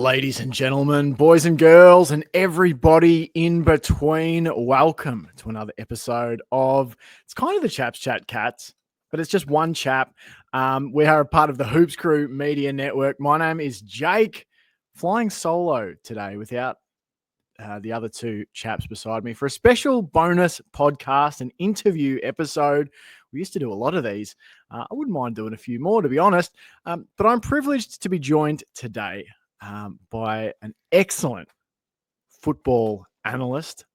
Ladies and gentlemen, boys and girls, and everybody in between, welcome to another episode of, it's kind of the Chaps Chat Cats, but it's just one chap. We are a part of the Hoops Crew Media Network. My name is Jake, flying solo today without the other two chaps beside me for a special bonus podcast and interview episode. We used to do a lot of these. I wouldn't mind doing a few more, to be honest, but I'm privileged to be joined today by an excellent football analyst,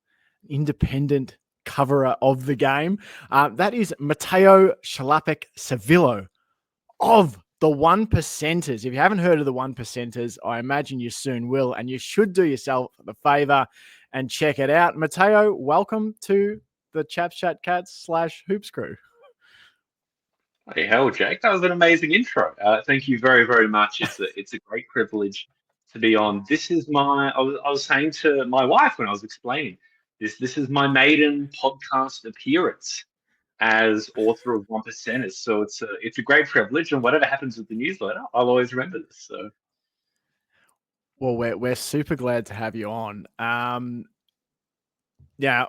independent coverer of the game. That is Matteo Shalapek-Savillo of the One Percenters. If you haven't heard of the One Percenters, I imagine you soon will, and you should do yourself the favor and check it out. Matteo, welcome to the Chaps Chat Cats / Hoops Crew. Hey, hell, Jake, that was an amazing intro. Thank you very, very much. It's a great privilege to be on. This is I was saying to my wife when I was explaining this is my maiden podcast appearance as author of One Percenters. So it's a great privilege, and whatever happens with the newsletter, I'll always remember this. So, well, we're super glad to have you on. Yeah.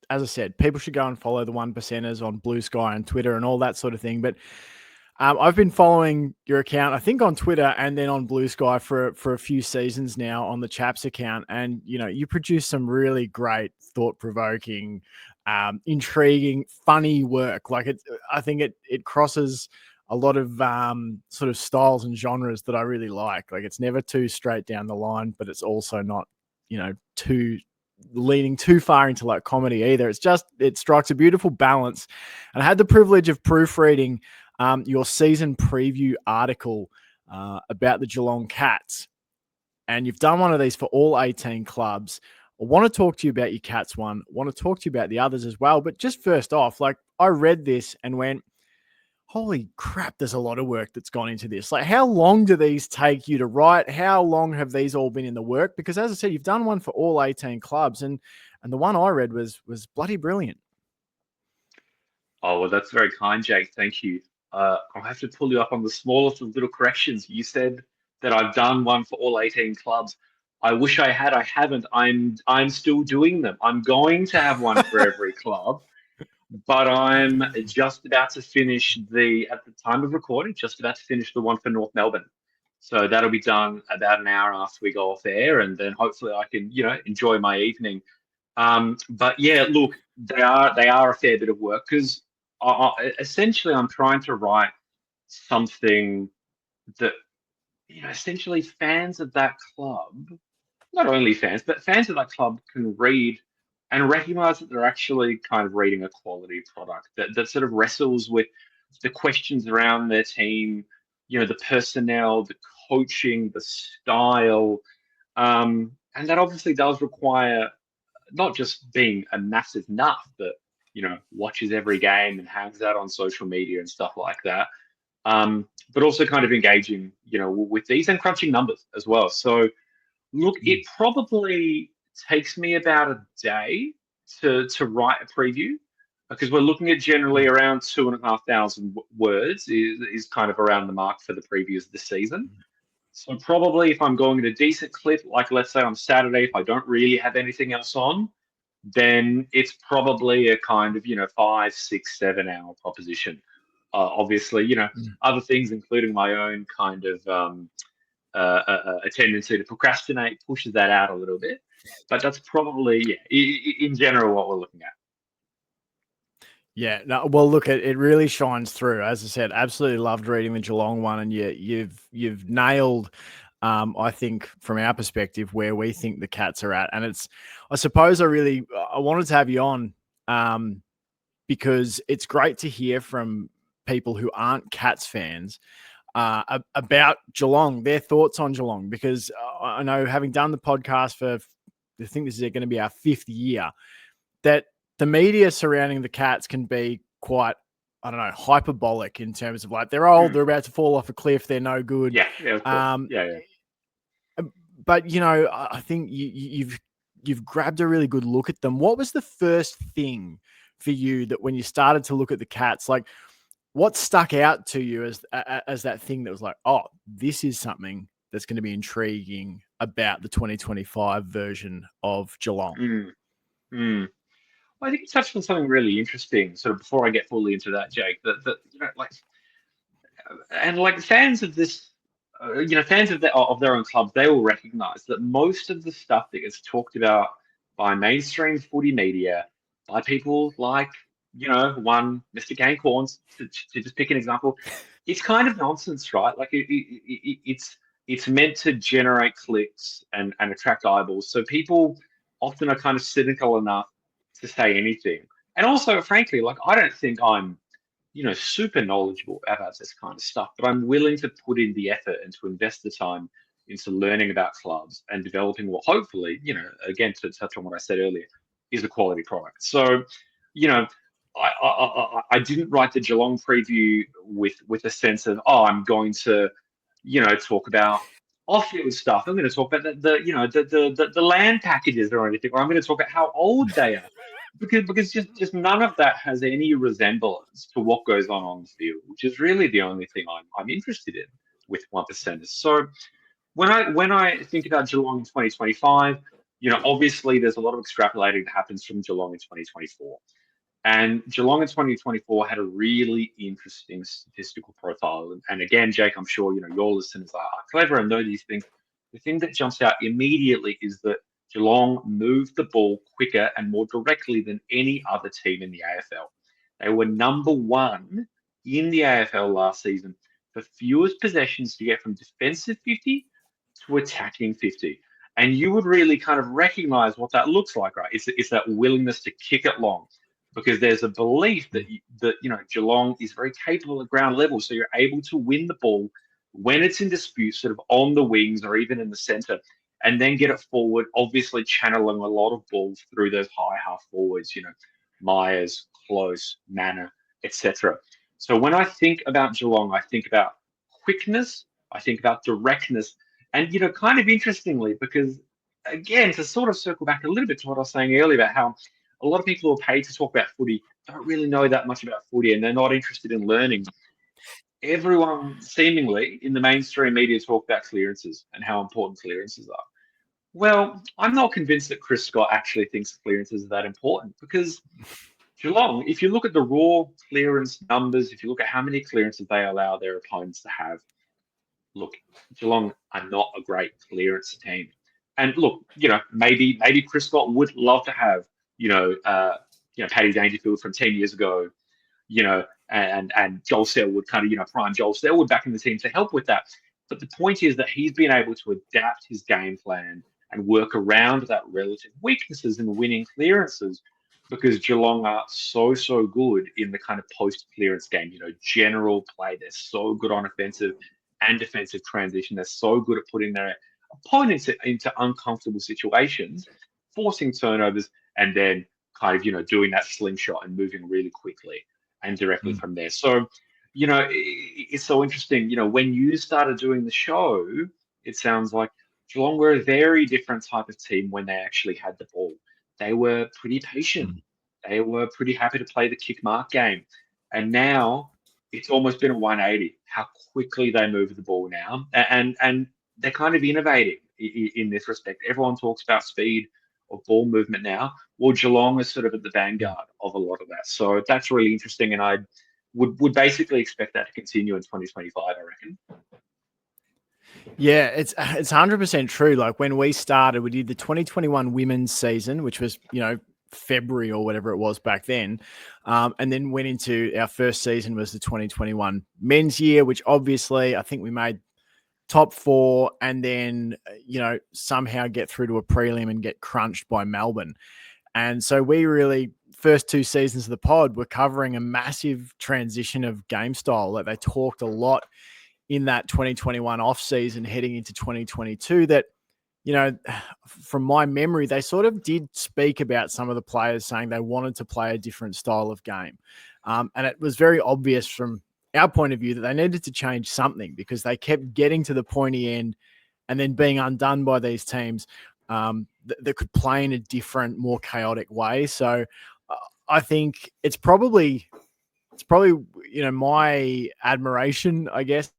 As I said, people should go and follow the One Percenters on Blue Sky and Twitter and all that sort of thing. But I've been following your account, I think on Twitter and then on Blue Sky for a few seasons now on the Chaps account. And, you know, you produce some really great, thought-provoking, intriguing, funny work. Like I think it crosses a lot of sort of styles and genres that I really like. Like it's never too straight down the line, but it's also not, you know, too leaning too far into like comedy either. It strikes a beautiful balance. And I had the privilege of proofreading your season preview article about the Geelong Cats. And you've done one of these for all 18 clubs. I want to talk to you about your Cats one. I want to talk to you about the others as well. But just first off, like I read this and went, holy crap, there's a lot of work that's gone into this. Like, how long do these take you to write? How long have these all been in the work? Because as I said, you've done one for all 18 clubs, and the one I read was bloody brilliant. oh well, that's very kind, Jake. Thank you. I'll have to pull you up on the smallest of little corrections. You said that I've done one for all 18 clubs. I wish I had. I haven't. I'm still doing them. I'm going to have one for every club. But I'm just about to finish at the time of recording, just about to finish the one for North Melbourne. So that'll be done about an hour after we go off air, and then hopefully I can, enjoy my evening. But yeah, look, they are a fair bit of work because essentially I'm trying to write something that, essentially fans of that club, not only fans, but fans of that club can read and recognize that they're actually kind of reading a quality product that sort of wrestles with the questions around their team, the personnel, the coaching, the style. And that obviously does require not just being a massive nut, but, watches every game and hangs out on social media and stuff like that. But also kind of engaging, with these and crunching numbers as well. So, look, it probably takes me about a day to write a preview because we're looking at generally around 2,500 words is kind of around the mark for the previews of the season. So probably if I'm going at a decent clip, like let's say on Saturday, if I don't really have anything else on, then it's probably a kind of, 5, 6, 7 hour proposition. Obviously, other things, including my own kind of a tendency to procrastinate pushes that out a little bit. But that's probably, in general, what we're looking at. Yeah, no, well, look, it really shines through. As I said, absolutely loved reading the Geelong one, and you've nailed, I think, from our perspective, where we think the Cats are at. And I suppose I wanted to have you on because it's great to hear from people who aren't Cats fans about Geelong, their thoughts on Geelong, because I know, having done the podcast for, I think this is going to be our 5th year, that the media surrounding the Cats can be quite, I don't know, hyperbolic in terms of like, they're old, they're about to fall off a cliff, they're no good. Yeah, of course. Yeah. But, I think you've grabbed a really good look at them. What was the first thing for you that when you started to look at the Cats, what stuck out to you as that thing that was like, oh, this is something that's going to be intriguing about the 2025 version of Geelong? Well, I think you touched on something really interesting. Sort of before I get fully into that, Jake, that like and like fans of this, fans of their own clubs, they will recognise that most of the stuff that gets talked about by mainstream footy media, by people like one Mr. Kane Corns, to just pick an example, it's kind of nonsense, right? Like it's meant to generate clicks and attract eyeballs. So people often are kind of cynical enough to say anything. And also, frankly, like I don't think I'm super knowledgeable about this kind of stuff, but I'm willing to put in the effort and to invest the time into learning about clubs and developing what hopefully, again, to touch on what I said earlier, is a quality product. So, you know, I didn't write the Geelong preview with a sense of, oh, I'm going to, talk about off-field stuff. I'm going to talk about the land packages or anything, or I'm going to talk about how old they are because just none of that has any resemblance to what goes on the field, which is really the only thing I'm interested in with one percenters. So when I think about Geelong in 2025, obviously there's a lot of extrapolating that happens from Geelong in 2024. And Geelong in 2024 had a really interesting statistical profile. And again, Jake, I'm sure your listeners are clever and know these things. The thing that jumps out immediately is that Geelong moved the ball quicker and more directly than any other team in the AFL. They were number one in the AFL last season for fewest possessions to get from defensive 50 to attacking 50. And you would really kind of recognize what that looks like, right? It's that willingness to kick it long, because there's a belief that Geelong is very capable at ground level, so you're able to win the ball when it's in dispute, sort of on the wings or even in the centre, and then get it forward. Obviously, channeling a lot of balls through those high half forwards, Myers, Close, Manor, etc. So when I think about Geelong, I think about quickness, I think about directness, and kind of interestingly, because again, to sort of circle back a little bit to what I was saying earlier about how a lot of people who are paid to talk about footy don't really know that much about footy and they're not interested in learning. Everyone seemingly in the mainstream media talk about clearances and how important clearances are. Well, I'm not convinced that Chris Scott actually thinks clearances are that important, because Geelong, if you look at the raw clearance numbers, if you look at how many clearances they allow their opponents to have, look, Geelong are not a great clearance team. And look, maybe Chris Scott would love to have, Paddy Dangerfield from 10 years ago, and Joel Selwood kind of, prime Joel Selwood back in the team to help with that. But the point is that he's been able to adapt his game plan and work around that relative weaknesses in winning clearances, because Geelong are so good in the kind of post-clearance game, general play. They're so good on offensive and defensive transition. They're so good at putting their opponents into uncomfortable situations, forcing turnovers, and then kind of, doing that slingshot and moving really quickly and directly from there. So, it's so interesting. When you started doing the show, it sounds like Geelong were a very different type of team when they actually had the ball. They were pretty patient. They were pretty happy to play the kick mark game. And now it's almost been a 180, how quickly they move the ball now. And they're kind of innovating in this respect. Everyone talks about speed of ball movement now. Well, Geelong is sort of at the vanguard of a lot of that. So that's really interesting. And I would basically expect that to continue in 2025, I reckon. Yeah, it's 100% true. Like when we started, we did the 2021 women's season, which was, February or whatever it was back then. And then went into our first season was the 2021 men's year, which obviously I think we made top 4 and then, somehow get through to a prelim and get crunched by Melbourne. And so we really, first 2 seasons of the pod, were covering a massive transition of game style. Like they talked a lot in that 2021 off season heading into 2022 that, from my memory, they sort of did speak about some of the players saying they wanted to play a different style of game. And it was very obvious from our point of view that they needed to change something, because they kept getting to the pointy end and then being undone by these teams that could play in a different, more chaotic way. So I think it's probably, my admiration, I guess,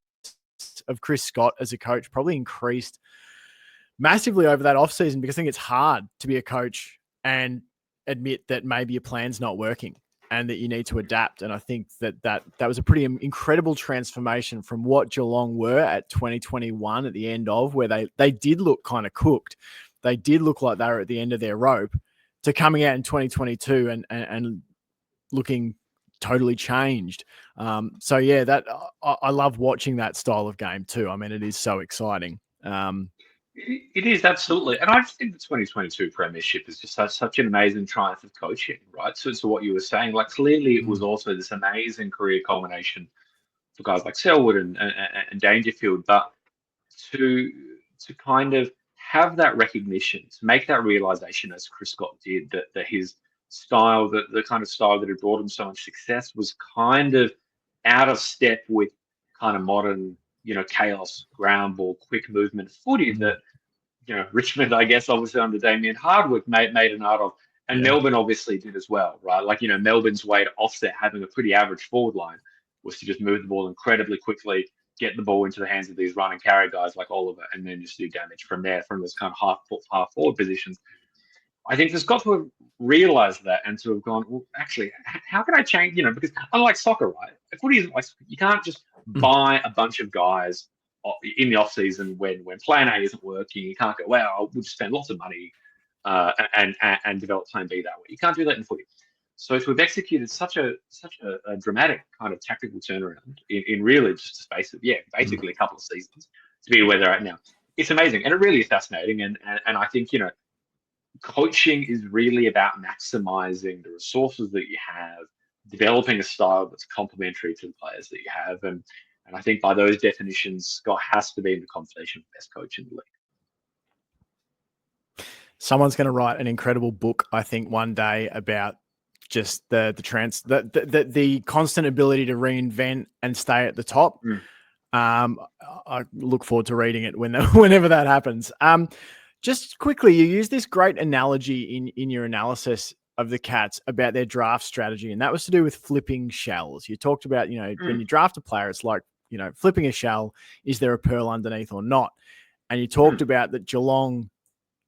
of Chris Scott as a coach probably increased massively over that offseason, because I think it's hard to be a coach and admit that maybe your plan's not working and that you need to adapt. And I think that was a pretty incredible transformation from what Geelong were at 2021 at the end of, where they did look kind of cooked. They did look like they were at the end of their rope, to coming out in 2022 and looking totally changed. So yeah, that I love watching that style of game too. I mean, it is so exciting. It is, absolutely. And I just think the 2022 Premiership is just such an amazing triumph of coaching, right? So what you were saying, like clearly it was also this amazing career culmination for guys like Selwood and Dangerfield, but to kind of have that recognition, to make that realization, as Chris Scott did, that his style, the kind of style that had brought him so much success, was kind of out of step with kind of modern, chaos, ground ball, quick movement footy that, Richmond, I guess, obviously under Damien Hardwick made an art of, and Melbourne obviously did as well, right? Like, Melbourne's way to offset having a pretty average forward line was to just move the ball incredibly quickly, get the ball into the hands of these run and carry guys like Oliver, and then just do damage from there, from those kind of half forward positions. I think there's got to have realized that and to have gone, well, actually, how can I change? Because unlike soccer, right? Footy isn't like, you can't just buy a bunch of guys in the off season when Plan A isn't working. You can't go, well, we'll just spend lots of money and develop Plan B that way. You can't do that in footy. So to have executed such a dramatic kind of tactical turnaround in really just a space of basically a couple of seasons to be where they're at now, it's amazing, and it really is fascinating. And I think coaching is really about maximizing the resources that you have, developing a style that's complementary to the players that you have, and I think by those definitions, Scott has to be in the conversation of best coach in the league. Someone's going to write an incredible book, I think, one day about just the constant ability to reinvent and stay at the top. I look forward to reading it whenever that happens. Just quickly, you use this great analogy in your analysis of the Cats about their draft strategy, and that was to do with flipping shells. You talked about, when you draft a player, it's like, flipping a shell. Is there a pearl underneath or not? And you talked about that Geelong,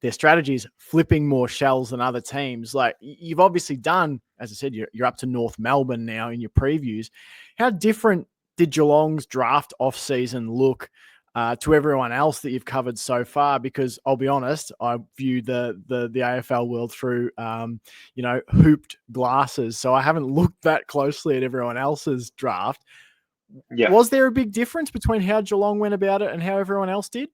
their strategy is flipping more shells than other teams. Like, you've obviously done, as I said, you're up to North Melbourne now in your previews. How different did Geelong's draft off-season look to everyone else that you've covered so far? Because I'll be honest, I view the AFL world through, hooped glasses. So I haven't looked that closely at everyone else's draft. Yeah. Was there a big difference between how Geelong went about it and how everyone else did?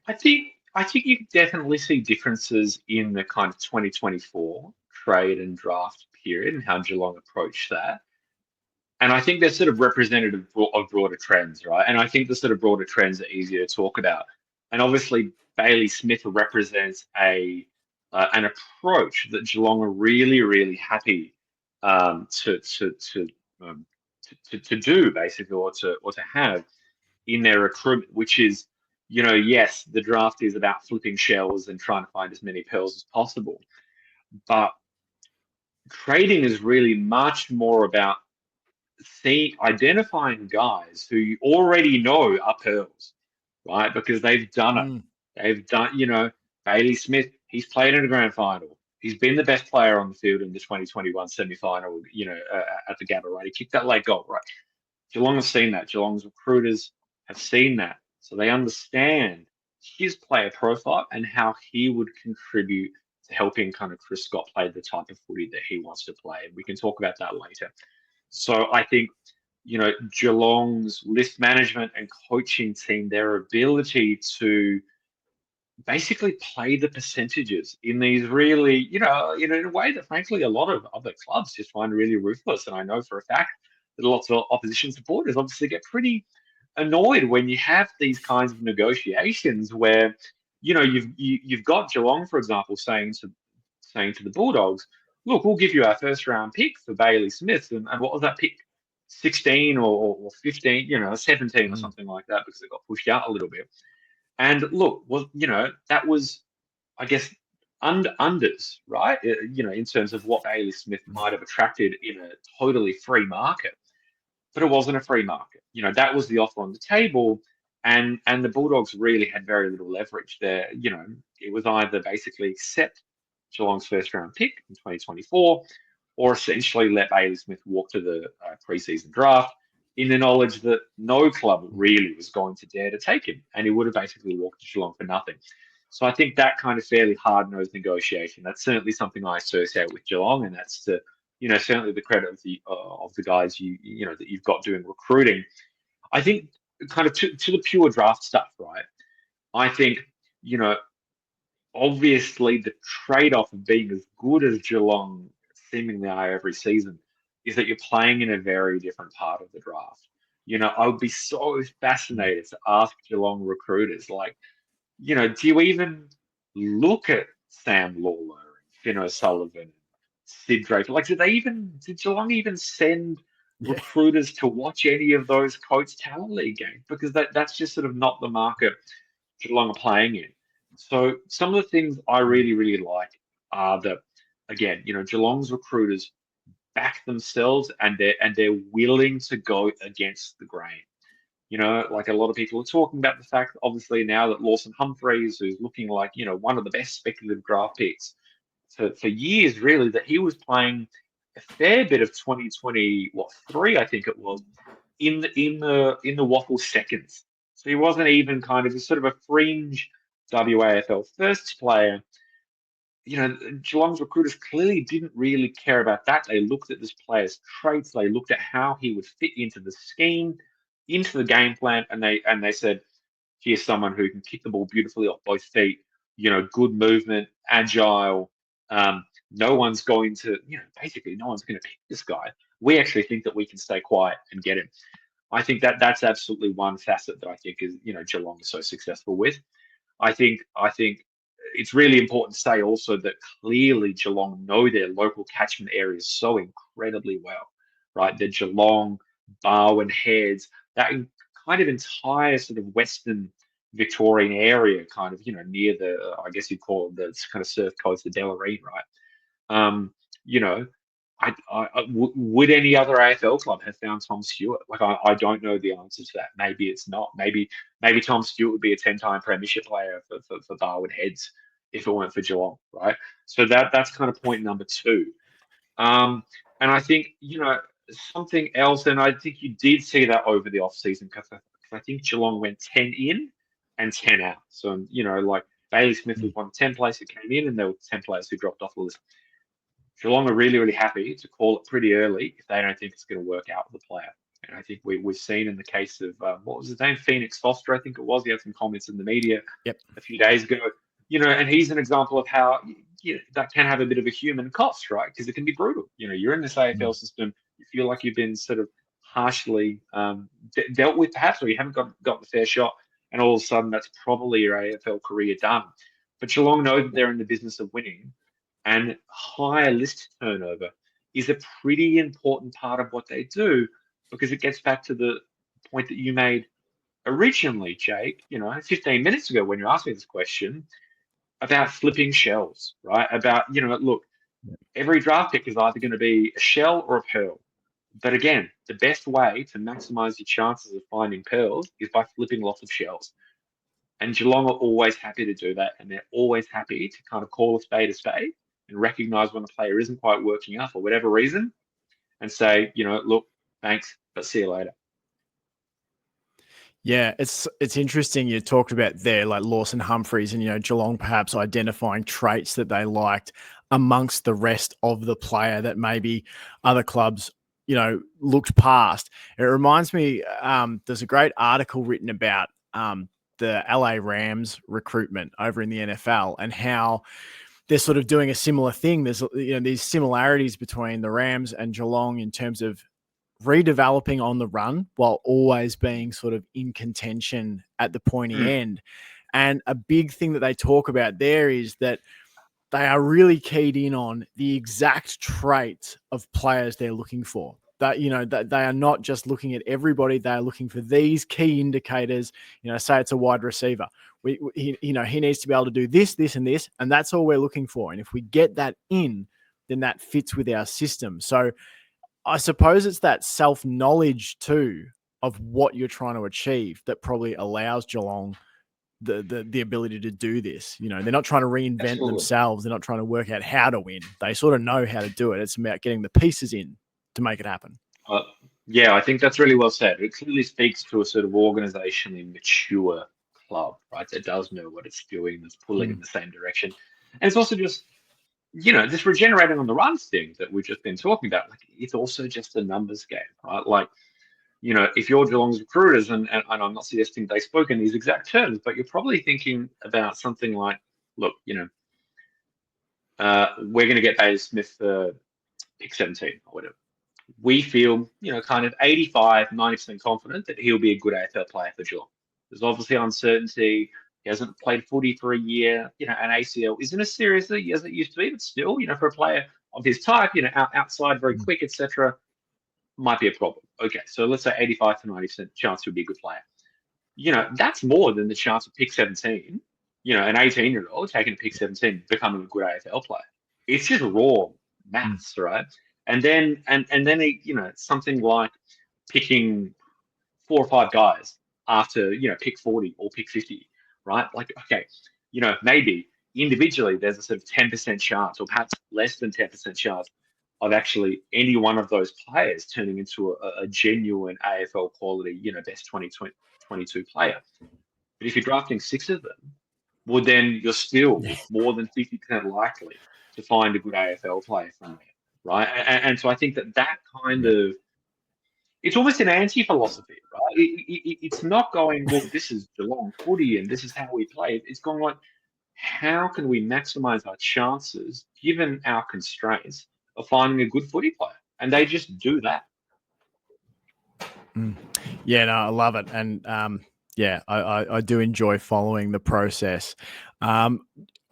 I think you definitely see differences in the kind of 2024 trade and draft period and how Geelong approached that. And I think they're sort of representative of broader trends, right? And I think the sort of broader trends are easier to talk about. And obviously, Bailey Smith represents an approach that Geelong are really, really happy to do, basically, or to have in their recruitment, which is, yes, the draft is about flipping shells and trying to find as many pearls as possible, but trading is really much more about identifying guys who you already know are pearls, right? Because they've done it. They've done, Bailey Smith, he's played in a grand final. He's been the best player on the field in the 2021 semi-final, at the Gabba, right? He kicked that late goal, right? Geelong has seen that. Geelong's recruiters have seen that. So they understand his player profile and how he would contribute to helping kind of Chris Scott play the type of footy that he wants to play. And we can talk about that later. So I think, Geelong's list management and coaching team, their ability to basically play the percentages in these really, in a way that frankly a lot of other clubs just find really ruthless. And I know for a fact that lots of opposition supporters obviously get pretty annoyed when you have these kinds of negotiations where, you've got Geelong, for example, saying to the Bulldogs, look, we'll give you our first round pick for Bailey Smith. And what was that pick? 16 or 15, 17 or something like that, because it got pushed out a little bit. And look, well, that was, I guess, unders, right? In terms of what Bailey Smith might have attracted in a totally free market. but it wasn't a free market. That was the offer on the table, and the Bulldogs really had very little leverage there. It was either basically accept Geelong's first round pick in 2024, or essentially let Bailey Smith walk to the preseason draft in the knowledge that no club really was going to dare to take him, and he would have basically walked to Geelong for nothing. So I think that kind of fairly hard-nosed negotiation, that's certainly something I associate with Geelong, and that's certainly the credit of the guys that you've got doing recruiting. I think kind of to the pure draft stuff, right? I think, obviously the trade-off of being as good as Geelong seemingly are every season is that you're playing in a very different part of the draft. I would be so fascinated to ask Geelong recruiters, like, do you even look at Sam Lawler, Finn O'Sullivan, Sid Draper? Like, did Geelong even send recruiters to watch any of those Coates Talent League games? Because that's just sort of not the market Geelong are playing in. So some of the things I really, really like are that, again, Geelong's recruiters back themselves and they're willing to go against the grain. Like a lot of people are talking about the fact, obviously, now that Lawson Humphreys, who's looking like, one of the best speculative draft picks for years, really, that he was playing a fair bit of 2023, I think it was, in the Waffle seconds. So he wasn't even kind of sort of a fringe WAFL first player. Geelong's recruiters clearly didn't really care about that. They looked at this player's traits. They looked at how he would fit into the scheme, into the game plan, and they said, here's someone who can kick the ball beautifully off both feet, good movement, agile. No one's going to, basically no one's going to pick this guy. We actually think that we can stay quiet and get him. I think that's absolutely one facet that I think is, Geelong is so successful with. I think it's really important to say also that clearly Geelong know their local catchment areas so incredibly well, right? The Geelong, Barwon, Heads, that kind of entire sort of Western Victorian area, kind of, near the, I guess you'd call it the kind of surf coast, the Delarine, right? Would any other AFL club have found Tom Stewart? Like, I don't know the answer to that. Maybe it's not. Maybe Tom Stewart would be a 10-time premiership player for Barwon Heads if it weren't for Geelong, right? So that's kind of point number two. And I think, something else, and I think you did see that over the offseason, because I think Geelong went 10 in and 10 out. So, like Bailey Smith was one of 10 players who came in, and there were 10 players who dropped off the list. Geelong are really, really happy to call it pretty early if they don't think it's going to work out with the player. And I think we've seen in the case of, what was his name? Phoenix Foster, I think it was. He had some comments in the media a few days ago. And he's an example of how that can have a bit of a human cost, right? Because it can be brutal. You're in this AFL system. You feel like you've been sort of harshly dealt with, perhaps, or you haven't got the fair shot. And all of a sudden, that's probably your AFL career done. But Geelong know that they're in the business of winning. And higher list turnover is a pretty important part of what they do, because it gets back to the point that you made originally, Jake, 15 minutes ago when you asked me this question about flipping shells, right? About, look, every draft pick is either going to be a shell or a pearl. But again, the best way to maximize your chances of finding pearls is by flipping lots of shells. And Geelong are always happy to do that. And they're always happy to kind of call a spade and recognize when a player isn't quite working out for whatever reason and say, look, thanks, but see you later. Yeah, it's interesting you talked about there, like Lawson Humphreys and, Geelong perhaps identifying traits that they liked amongst the rest of the player that maybe other clubs, looked past. It reminds me, there's a great article written about the LA Rams recruitment over in the NFL and how they're sort of doing a similar thing. There's these similarities between the Rams and Geelong in terms of redeveloping on the run while always being sort of in contention at the pointy end. And a big thing that they talk about there is that they are really keyed in on the exact traits of players they're looking for. That, that they are not just looking at everybody. They are looking for these key indicators. Say it's a wide receiver. He needs to be able to do this, this, and this, and that's all we're looking for. And if we get that in, then that fits with our system. So I suppose it's that self-knowledge too of what you're trying to achieve that probably allows Geelong the ability to do this. You know, they're not trying to reinvent Absolutely. themselves. They're not trying to work out how to win. They sort of know how to do it. It's about getting the pieces in to make it happen. Yeah, I think that's really well said. It clearly speaks to a sort of organizationally mature club, right? That does know what it's doing, that's pulling in the same direction. And it's also just, this regenerating on the runs thing that we've just been talking about. Like, it's also just a numbers game, right? Like, if you're Geelong's recruiters, and I'm not suggesting they spoke in these exact terms, but you're probably thinking about something like, look, we're going to get Bailey Smith for pick 17 or whatever. We feel, kind of 85, 90% confident that he'll be a good AFL player for Geelong. There's obviously uncertainty. He hasn't played footy for a year. An ACL isn't as serious as it used to be, but still, for a player of his type, outside, very quick, etc., might be a problem. Okay, so let's say 85 to 90% chance he'll be a good player. That's more than the chance of pick 17, an 18-year-old taking a pick 17, becoming a good AFL player. It's just raw maths, right? And then something like picking 4 or 5 guys after pick 40 or pick 50, right? Like, okay, maybe individually there's a sort of 10% chance, or perhaps less than 10% chance, of actually any one of those players turning into a genuine AFL quality, best 2022 player. But if you're drafting 6 of them, well, then you're still more than 50% likely to find a good AFL player from there, right? And so I think that kind of, it's almost an anti-philosophy, right? It's not going, well, this is Geelong footy and this is how we play. It's going like, how can we maximize our chances, given our constraints, of finding a good footy player? And they just do that. Yeah, no, I love it. And I do enjoy following the process. All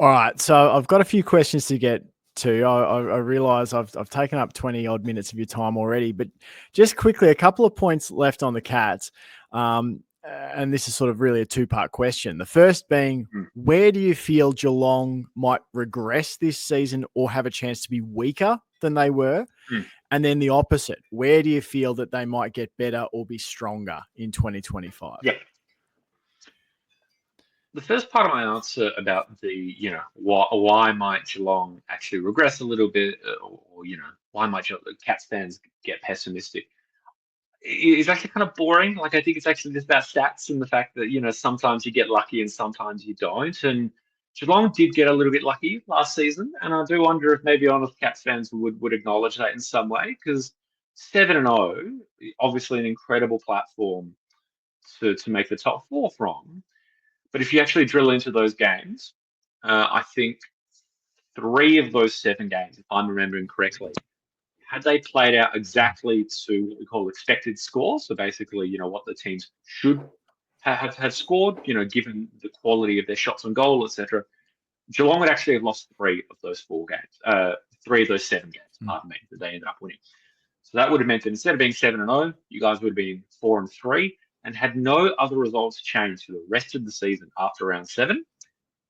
right, so I've got a few questions to get to. I realize I've taken up 20 odd minutes of your time already, but just quickly, a couple of points left on the Cats. And this is sort of really a 2-part question. The first being, where do you feel Geelong might regress this season or have a chance to be weaker than they were? And then the opposite, where do you feel that they might get better or be stronger in 2025? Yeah. The first part of my answer about the, why might Geelong actually regress a little bit, or why might Cats fans get pessimistic, is actually kind of boring. Like, I think it's actually just about stats and the fact that, sometimes you get lucky and sometimes you don't. And Geelong did get a little bit lucky last season. And I do wonder if maybe honest Cats fans would acknowledge that in some way, because 7-0, obviously an incredible platform to make the top 4 from. But if you actually drill into those games, I think 3 of those 7 games, if I'm remembering correctly, had they played out exactly to what we call expected score, so basically, what the teams should have scored, given the quality of their shots on goal, etc., Geelong would actually have lost 3 of those 4 games, 3 of those 7 games, pardon me, that they ended up winning. So that would have meant that instead of being 7-0, you guys would have been 4-3 and had no other results change for the rest of the season after round 7.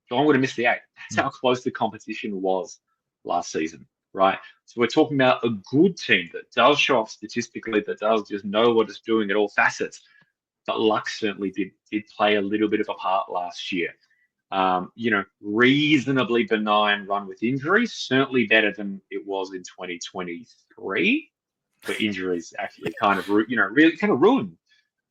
Geelong would have missed the 8. That's how close the competition was last season, right? So we're talking about a good team that does show up statistically, that does just know what it's doing at all facets. But luck certainly did play a little bit of a part last year. Reasonably benign run with injuries, certainly better than it was in 2023, where injuries actually kind of, really kind of ruined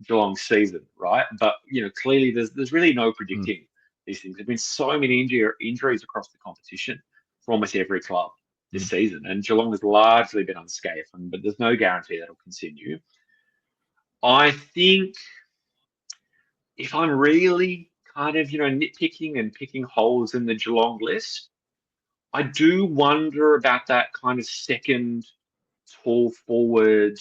Geelong's season, right? But, clearly there's really no predicting these things. There've been so many injuries across the competition for almost every club this season, and Geelong has largely been unscathed, but there's no guarantee that'll continue. I think if I'm really kind of, nitpicking and picking holes in the Geelong list, I do wonder about that kind of second tall forward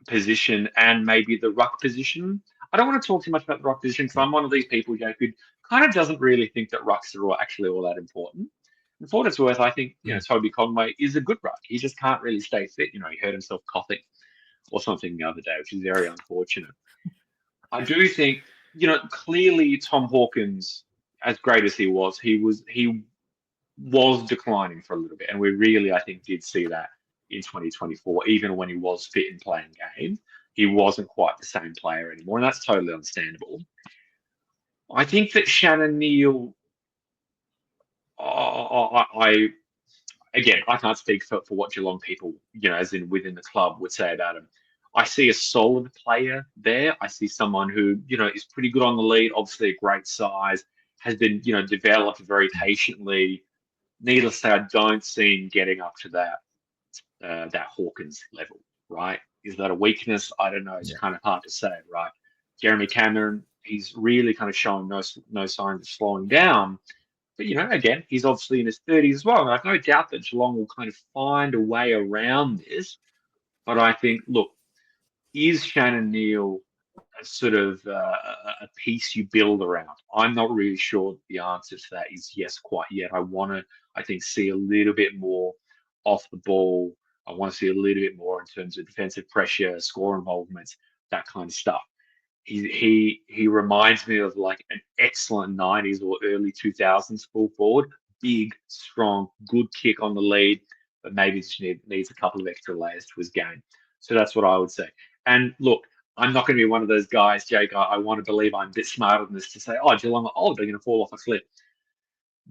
position and maybe the ruck position. I don't want to talk too much about the ruck position because I'm one of these people who kind of doesn't really think that rucks are actually all that important. And for what it's worth, I think Toby Conway is a good ruck. He just can't really stay fit. He hurt himself coughing or something the other day, which is very unfortunate. I do think, clearly Tom Hawkins, as great as he was declining for a little bit, and we really, I think, did see that in 2024, even when he was fit and playing game. He wasn't quite the same player anymore, and that's totally understandable. I think that Shannon Neal, again, I can't speak for what Geelong people, as in within the club, would say about him. I see a solid player there. I see someone who, is pretty good on the lead, obviously a great size, has been, developed very patiently. Needless to say, I don't see him getting up to that Hawkins level, right? Is that a weakness? I don't know. It's kind of hard to say, right? Jeremy Cameron, he's really kind of showing no signs of slowing down. But, again, he's obviously in his 30s as well. And I've no doubt that Geelong will kind of find a way around this. But I think, look, is Shannon Neal a sort of a piece you build around? I'm not really sure the answer to that is yes quite yet. I want to, I think, see a little bit more off the ball. I want to see a little bit more in terms of defensive pressure, score involvement, that kind of stuff. He reminds me of like an excellent 90s or early 2000s full forward. Big, strong, good kick on the lead, but maybe just needs a couple of extra layers to his game. So that's what I would say. And look, I'm not going to be one of those guys, Jake. I want to believe I'm a bit smarter than this to say, Geelong, they're going to fall off a cliff.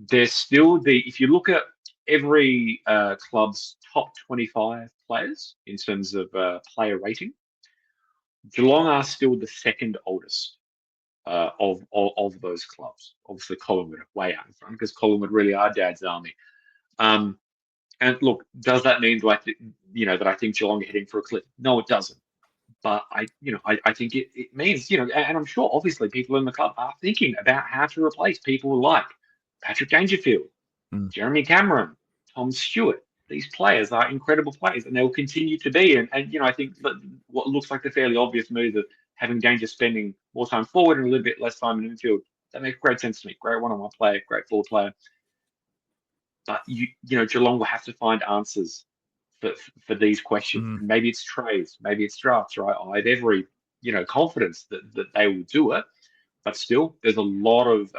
There's still if you look at every club's top 25 players in terms of player rating, Geelong are still the second oldest of those clubs. Obviously, Collingwood are way out in front because Collingwood really are Dad's army. And look, does that mean that I think Geelong are heading for a cliff? No, it doesn't. But I think it means, and I'm sure obviously people in the club are thinking about how to replace people like Patrick Dangerfield, Jeremy Cameron, Tom Stewart. These players are incredible players, and they will continue to be. And I think what looks like the fairly obvious move of having Danger spending more time forward and a little bit less time in midfield, that makes great sense to me. Great one-on-one player, great forward player. But Geelong will have to find answers for these questions. Maybe it's trades, maybe it's drafts, right? I have every confidence that they will do it, but still, there's a lot of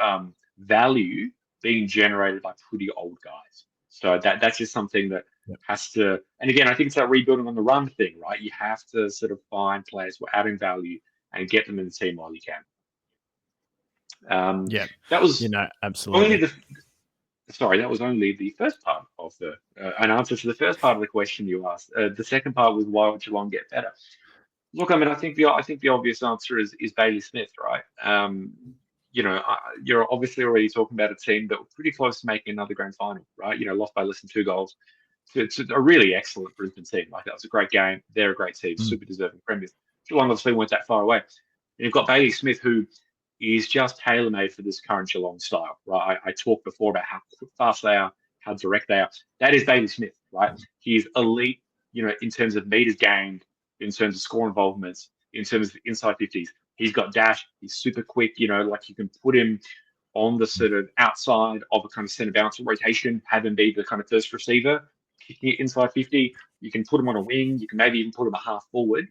value being generated by pretty old guys. So that's just something that has to. And again, I think it's that rebuilding on the run thing, right? You have to sort of find players who are adding value and get them in the team while you can. That was absolutely. That was only the first part of an answer to the first part of the question you asked. The second part was why would Geelong get better? Look, I mean, I think the obvious answer is Bailey Smith, right? You're obviously already talking about a team that were pretty close to making another grand final, right? Lost by less than 2 goals. It's a really excellent Brisbane team. Like, that was a great game. They're a great team, super deserving premiers. Geelong obviously weren't that far away. And you've got Bailey Smith, who is just tailor-made for this current Geelong style, right? I talked before about how fast they are, how direct they are. That is Bailey Smith, right? He's elite, in terms of meters gained, in terms of score involvements, in terms of inside 50s. He's got dash. He's super quick. Like, you can put him on the sort of outside of a kind of centre bouncer rotation, have him be the kind of first receiver, kicking it inside 50. You can put him on a wing. You can maybe even put him a half forward.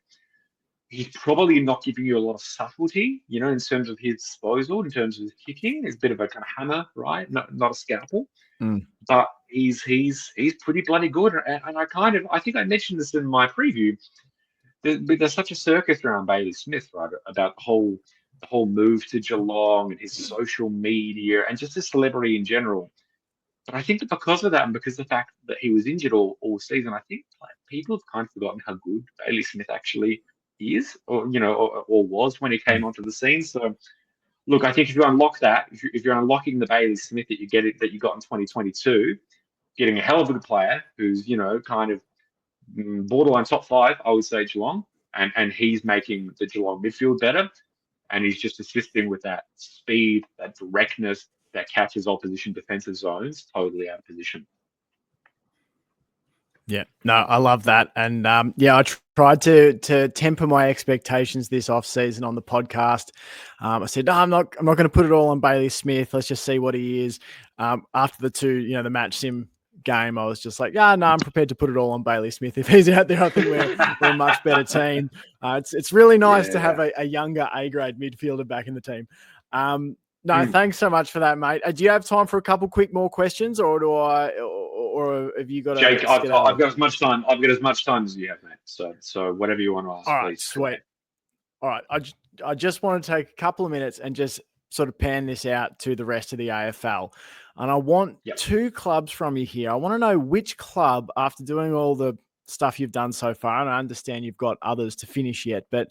He's probably not giving you a lot of subtlety, in terms of his disposal, in terms of his kicking. He's a bit of a kind of hammer, right? Not a scalpel. But he's pretty bloody good. And I think I mentioned this in my preview. There's such a circus around Bailey Smith, right? About the whole move to Geelong and his social media and just his celebrity in general. But I think that because of that and because of the fact that he was injured all season, I think people have kind of forgotten how good Bailey Smith actually is, or was when he came onto the scene. So, look, I think if you unlock that, if you're unlocking the Bailey Smith that you got in 2022, getting a hell of a good player who's kind of borderline top 5, I would say Geelong, and he's making the Geelong midfield better, and he's just assisting with that speed, that directness that catches opposition defensive zones totally out of position. Yeah, no, I love that. And I tried to temper my expectations this off season on the podcast. I said, no, I'm not going to put it all on Bailey Smith. Let's just see what he is. After the 2, the match sim game, I was just like, I'm prepared to put it all on Bailey Smith. If he's out there, I think we're a much better team. It's really nice to have a younger A-grade midfielder back in the team. Thanks so much for that, mate. Do you have time for a couple quick more questions, or or have you got Jake, to I've skedaddle? got as much time. I've got as much time as you have, mate. So whatever you want to ask, All right, please go sweet. ahead. All right, I just want to take a couple of minutes and just sort of pan this out to the rest of the AFL. And I want Yep. 2 clubs from you here. I want to know which club, after doing all the stuff you've done so far, and I understand you've got others to finish yet, but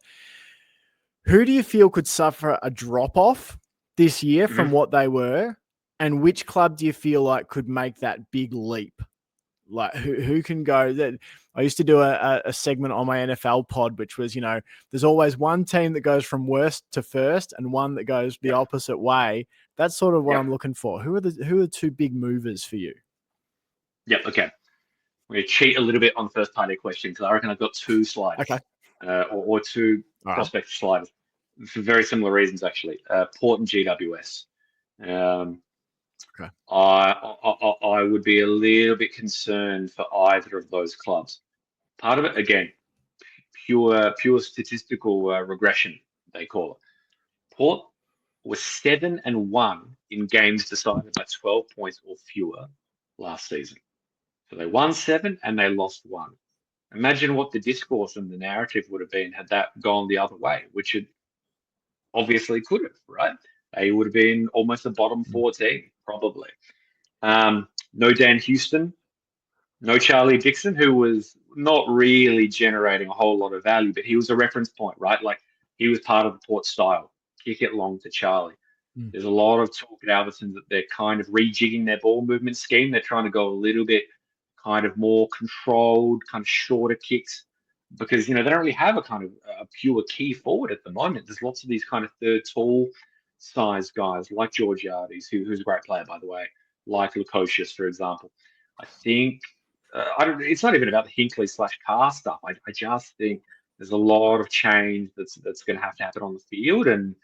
who do you feel could suffer a drop-off this year from what they were? And which club do you feel like could make that big leap? Like who can go that I used to do a segment on my NFL pod, which was, there's always one team that goes from worst to first and one that goes the opposite way. That's sort of what I'm looking for. Who are the 2 big movers for you? Yep. Okay. I'm going to cheat a little bit on the first part of your question because I reckon I've got 2 slides, Okay. or 2 prospect slides for very similar reasons, actually. Port and GWS. Okay. I would be a little bit concerned for either of those clubs. Part of it, again, pure statistical regression, they call it. Port was 7-1 in games decided by 12 points or fewer last season. So they won 7 and they lost 1. Imagine what the discourse and the narrative would have been had that gone the other way, which it obviously could have, right? They would have been almost a bottom 14, probably. No Dan Houston, no Charlie Dixon, who was not really generating a whole lot of value, but he was a reference point, right? Like he was part of the Port style. Kick it long to Charlie. There's a lot of talk at Alberton that they're kind of rejigging their ball movement scheme. They're trying to go a little bit kind of more controlled, kind of shorter kicks, because they don't really have a kind of a pure key forward at the moment. There's lots of these kind of third tall size guys like Georgiades, who's a great player, by the way, like Lukosius, for example. I think it's not even about the Hinkley/Carr stuff. I just think there's a lot of change that's going to have to happen on the field, and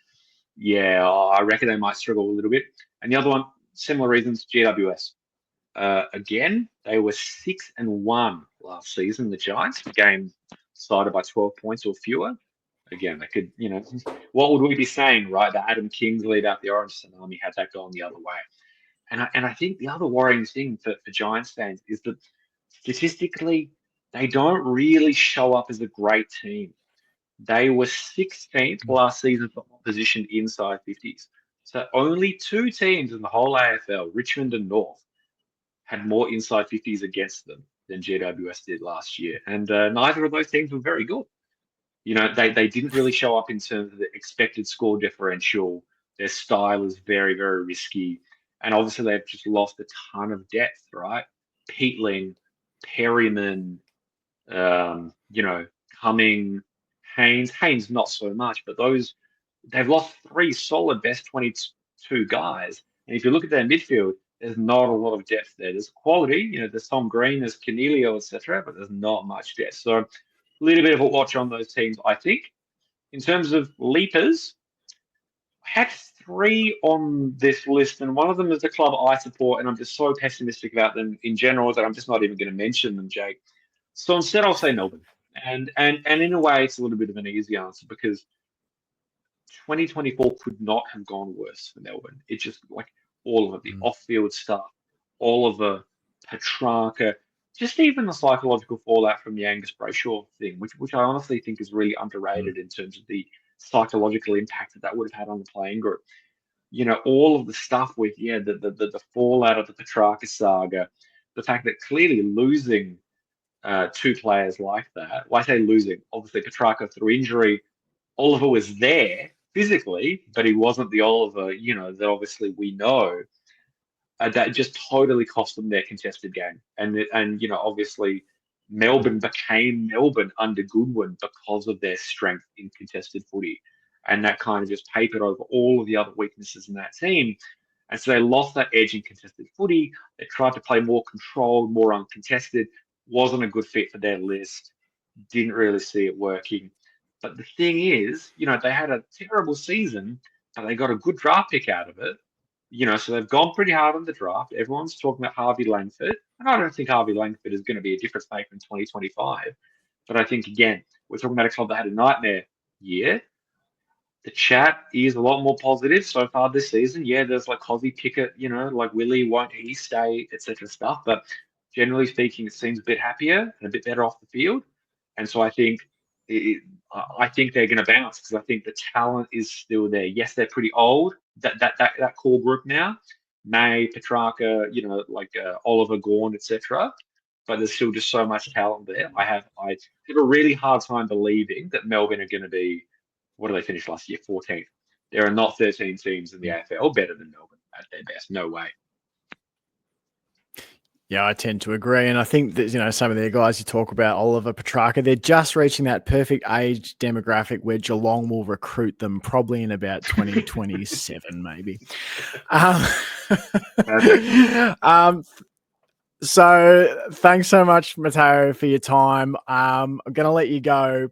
yeah, I reckon they might struggle a little bit. And the other one, similar reasons, GWS. Again, they were 6-1 last season. The Giants, game decided by 12 points or fewer. Again, they could, what would we be saying, right? That Adam Kingsley about the Orange Tsunami had that going the other way. And I think the other worrying thing for Giants fans is that statistically, they don't really show up as a great team. They were 16th last season for opposition inside 50s. So only 2 teams in the whole AFL, Richmond and North, had more inside 50s against them than GWS did last year. And neither of those teams were very good. They didn't really show up in terms of the expected score differential. Their style is very, very risky. And obviously they've just lost a ton of depth, right? Peatling, Perryman, Cumming, Haynes not so much, but they've lost 3 solid best 22 guys. And if you look at their midfield, there's not a lot of depth there. There's quality, there's Tom Green, there's Canelio, etc., but there's not much depth. So a little bit of a watch on those teams, I think. In terms of leapers, I had 3 on this list, and one of them is the club I support, and I'm just so pessimistic about them in general that I'm just not even going to mention them, Jake. So instead, I'll say Melbourne. And in a way, it's a little bit of an easy answer because 2024 could not have gone worse for Melbourne. It just like all of it, the off-field stuff, Oliver, Petrarca, just even the psychological fallout from the Angus Brayshaw thing, which I honestly think is really underrated in terms of the psychological impact that would have had on the playing group. All of the stuff with the fallout of the Petrarca saga, the fact that clearly losing 2 players like that. Well, I say losing, obviously Petrarca through injury. Oliver was there physically, but he wasn't the Oliver, that obviously we know. That just totally cost them their contested game. And obviously Melbourne became Melbourne under Goodwin because of their strength in contested footy. And that kind of just papered over all of the other weaknesses in that team. And so they lost that edge in contested footy. They tried to play more controlled, more uncontested. Wasn't a good fit for their list. Didn't really see it working. But the thing is, they had a terrible season, but they got a good draft pick out of it. So they've gone pretty hard on the draft. Everyone's talking about Harvey Langford. And I don't think Harvey Langford is going to be a difference maker in 2025. But I think, again, we're talking about a club that had a nightmare year. The chat is a lot more positive so far this season. Yeah, there's like Cosy Pickett, like Willie, won't he stay, etc. stuff. But generally speaking, it seems a bit happier and a bit better off the field. And so I think I think they're going to bounce because I think the talent is still there. Yes, they're pretty old. That core group now, May, Petrarca, Oliver, Gorn, etc. But there's still just so much talent there. I have a really hard time believing that Melbourne are going to be, what did they finish last year? 14th. There are not 13 teams in the AFL better than Melbourne at their best. No way. Yeah, I tend to agree. And I think that, some of the guys you talk about, Oliver, Petrarca, they're just reaching that perfect age demographic where Geelong will recruit them probably in about 2027, maybe. So thanks so much, Matteo, for your time. I'm going to let you go.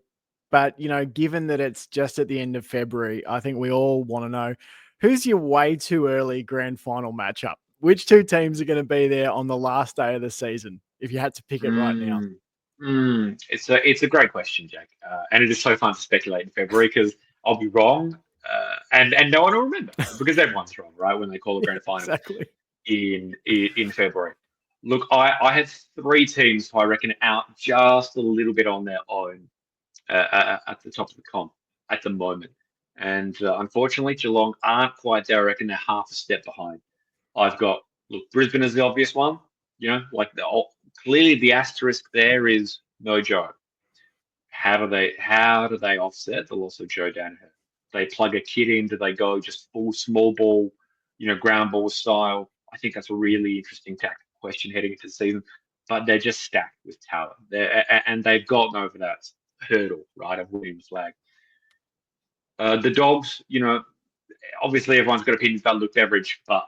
But, given that it's just at the end of February, I think we all want to know, who's your way too early grand final matchup? Which two teams are going to be there on the last day of the season, if you had to pick it right now? It's a great question, Jack. And it is so fun to speculate in February because I'll be wrong, and no one will remember because everyone's wrong, right? When they call a grand final exactly. in February. Look, I have three teams who I reckon out just a little bit on their own at the top of the comp at the moment. And unfortunately, Geelong aren't quite there. I reckon they're half a step behind. I've got, Brisbane is the obvious one. Clearly the asterisk there is no Joe. How do they offset the loss of Joe Danaher? They plug a kid in? Do they go just full small ball, ground ball style? I think that's a really interesting tactical question heading into the season. But they're just stacked with talent. And they've gotten over that hurdle, right, of winning the flag. The Dogs, obviously everyone's got opinions about Luke Beveridge, but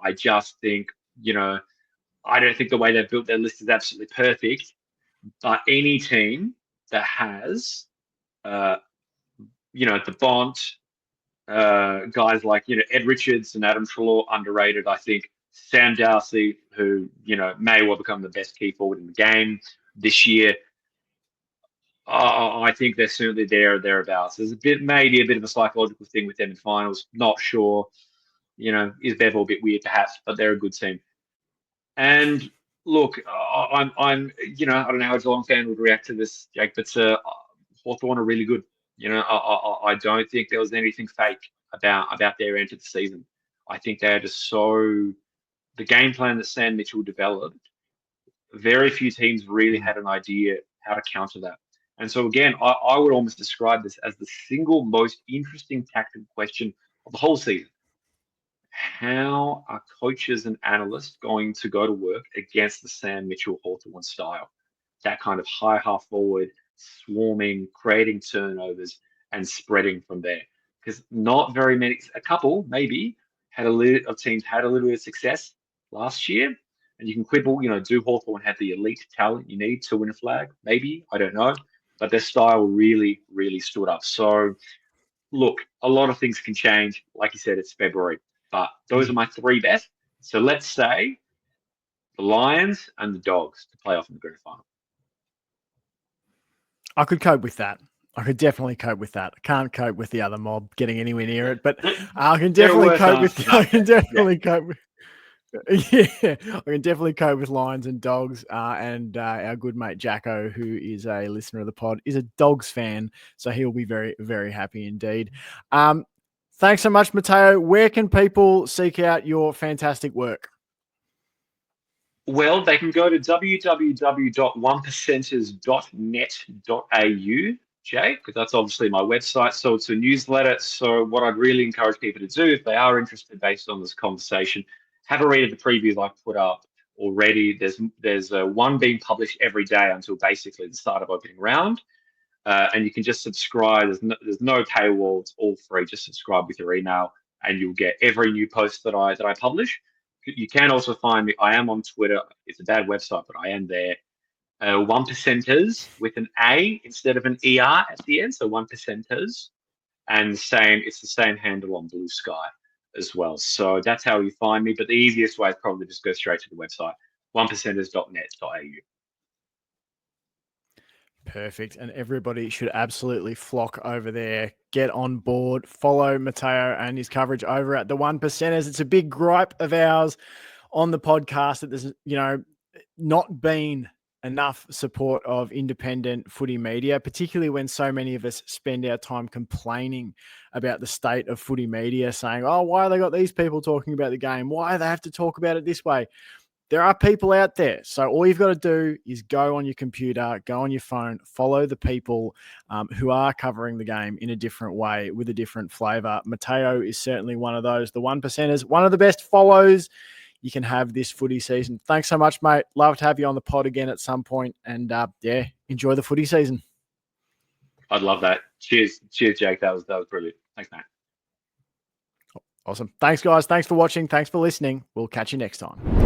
I just think, I don't think the way they've built their list is absolutely perfect. But any team that has, the Bont, guys like, Ed Richards and Adam Treloar, underrated, I think. Sam Darcy, who, may well become the best key forward in the game this year. I think they're certainly there or thereabouts. There's maybe a bit of a psychological thing with them in finals. Not sure. Is Bevel a bit weird perhaps, but they're a good team. And look, I'm I don't know how a Geelong fan would react to this, Jake, but Hawthorn are really good. I don't think there was anything fake about their end of the season. I think they are just the game plan that Sam Mitchell developed. Very few teams really had an idea how to counter that. And so again, I would almost describe this as the single most interesting tactical question of the whole season. How are coaches and analysts going to go to work against the Sam Mitchell Hawthorn style? That kind of high half forward, swarming, creating turnovers, and spreading from there. Because not very many, a couple maybe, of teams had a little bit of success last year. And you can quibble, do Hawthorn have the elite talent you need to win a flag? Maybe, I don't know. But their style really, really stood up. So, look, a lot of things can change. Like you said, it's February. But those are my three best. So let's say the Lions and the Dogs to play off in the grand final. I could cope with that. I could definitely cope with that. I can't cope with the other mob getting anywhere near it, but I can definitely cope with. I can definitely cope with. Yeah, I can definitely cope with Lions and Dogs. And our good mate Jacko, who is a listener of the pod, is a Dogs fan, so he'll be very, very happy indeed. Thanks so much, Matteo. Where can people seek out your fantastic work? Well, they can go to www.onepercenters.net.au, Jake, because that's obviously my website. So it's a newsletter. So what I'd really encourage people to do, if they are interested based on this conversation, have a read of the previews I've put up already. There's one being published every day until basically the start of opening round. And you can just subscribe. There's no paywall. It's all free. Just subscribe with your email and you'll get every new post that I publish. You can also find me. I am on Twitter. It's a bad website, but I am there. 1%ers with an A instead of an ER at the end. So 1%ers. And it's the same handle on Blue Sky as well. So that's how you find me. But the easiest way is probably just go straight to the website, onepercenters.net.au. Perfect. And everybody should absolutely flock over there, get on board, follow Matteo and his coverage over at the 1%ers. It's a big gripe of ours on the podcast that there's, not been enough support of independent footy media, particularly when so many of us spend our time complaining about the state of footy media, saying, oh, why have they got these people talking about the game? Why do they have to talk about it this way? There are people out there. So all you've got to do is go on your computer, go on your phone, follow the people who are covering the game in a different way with a different flavor. Mateo is certainly one of those, the 1%ers, one of the best follows you can have this footy season. Thanks so much, mate. Love to have you on the pod again at some point. And yeah, enjoy the footy season. I'd love that. Cheers, Jake. That was brilliant. Thanks, mate. Awesome. Thanks, guys. Thanks for watching. Thanks for listening. We'll catch you next time.